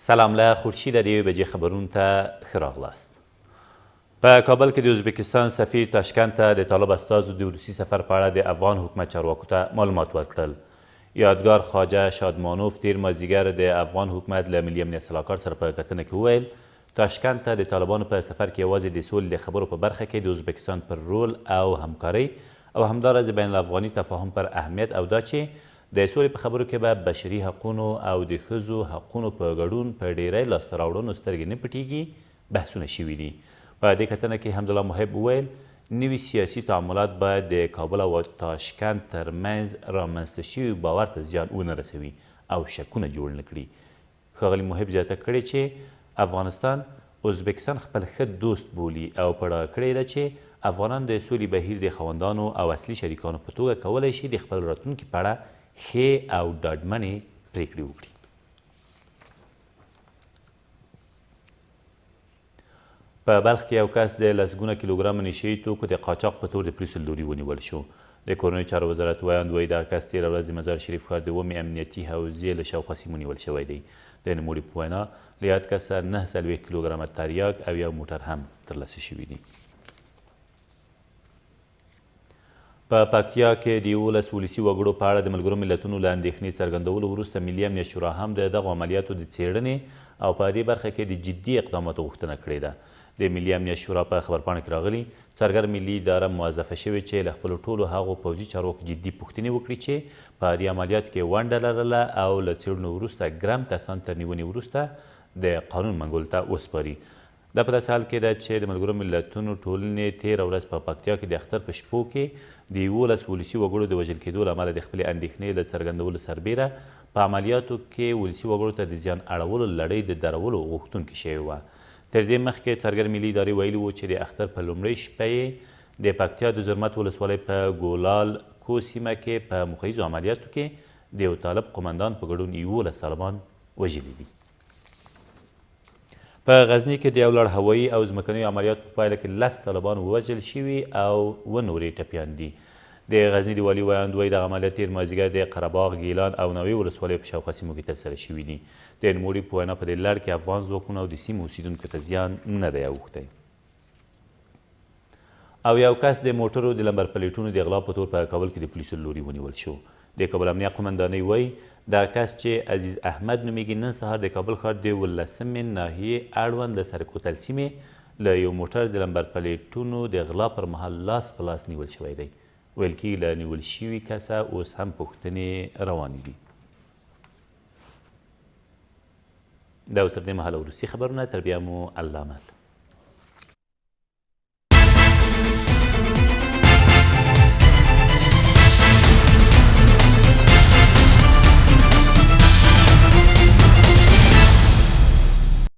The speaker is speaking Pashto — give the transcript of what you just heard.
سلام له خورشید د یوې بجې خبرونو ته ښه راغلاست. په کابل کې د ازبکستان سفیر تاشکند ته د طالب استازو د روسي سفر په اړه د افغان حکومت چارواکو ته معلومات ورکړل. یادګار خواجه شادمانوف تیر مازدیګر د افغان حکومت له ملي امنیت سلاکار سره په کتنه کې وویل تاشکند ته د طالبانو په سفر کې یوازې د سولې د خبرو په برخه کې د ازبکستان پر رول او همکارۍ او همداراز بین الافغاني تفاهم پر اهمیت او دا چې د سولې په خبرو کې به بشري حقونو او د ښځو حقونو په ګډون په ډیری لاسته راوړنو سترګې نه پټېږي بحثونه شوي دي. په دې کتنه کې حمدالله محب وویل نوي سیاسي تعاملات باید د کابل او تاشکند ترمنځ رامنځته شوي باور ته زیان ونه رسوي او شکونه جوړ نه کړي. ښاغلي محب زیاته کړې چې افغانستان ازبکستان خپل ښه دوست بولي او په ډاګه کړې ده چې افغانان د سولې بهیر د خاوندانو او اصلي شریکانو په توګه کولی شي د خپل راتلونکي په اړه ښې او ډاډمنې پرېکړې وکړي. په بلخ کې یو کس د لسګونه کیلوګرامه نشه یي توکو د قاچاق په تور د پولیسو له لوري ونیول شو. د کورنیو چارو وزارت ویاند وایي دغه کس تېره ورځ د مزار شریف ښار د اوومې امنیتي حوزې له شاوخوا سیمو نیول شوی دی. د نوموړي په وینا له یاد کسه 9 کیلوګرامه تریاک او یو موټر هم ترلاسه شوي دي. په پکتیا کې د 11 ولسي وګړو په اړه د ملګرو ملتونو له اندېښنې څرګندولو وروسته ملي امنیت شورا هم د دغو عملیاتو د څېړنې او په دې برخه کې د جدي اقداماتو غوښتنه کړې ده. د ملي امنیت شورا په خبرپاڼه کې راغلي څرګر ملي اداره موظفه شوې چې له خپلو ټولو هغو پوځي چارواکو جدي پوښتنې وکړي چې په دې عملیاتو کې ونډه لرله او له څېړنو وروسته ګرم کسان تر نیونې وروسته د قانون منګولو ته وسپاري. دا په داسې حال کې ده چې د ملګرو ملتونو ټولنې تېره ورځ په پکتیا کې د اختر په شپو کې د 11 ولسي وګړو د وژل کېدو له امله د خپلې اندېښنې له څرګندولو سربیره په عملیاتو کې ولسي وګړو ته د زیان اړولو لړۍ د درولو غوښتونکې شوې وه. تر دې مخکې څرګر ملي ادارې ویلي وو چې د اختر په لومړۍ شپه یې د پکتیا د زرمت ولسوالۍ په ګولال کو سیمه کې په مخیزو عملیاتو کې د یو طالب قمندان په ګډون 11 طالبان وژلي دي. په غزني کې د یو لړ هوایي او ځمکنیو عملیاتو په پایله کې 10 طالبان ووژل شوي او 7 نورې ټپیان دي. د غزني د والي ویاند وایي دغه عملیات تېر مازدیګر د قرهباغ، ګیلان او ناوې ولسوالیو په شاوخوا سیمو کې ترسره شوي دي. د نوموړي په وینا په دې لړ کې افغان ځواکونو او د سیمو اوسیدونکو ته زیان نه دی اوښتی. او یو کس د موټرو د لمبر پلیټونو د اغلا په تور په کابل کې د پولیسو له لوري ونیول شو. د کابل امنیه قمندانۍ وایي دا کس چې عزیز احمد نومیږي نن سهار د کابل ښار د 11مې ناحیې اړوند له سرکوتل سیمې له یو موټر د لمبر پلیټونو د غلا پر مهال لاس په لاس نیول شوی دی. ویل کېږي له نیول شوي کسه اوس هم پوښتنې روانې دي. دا تر دې مهاله وروستي خبرونه، تر بیا مو الله امان.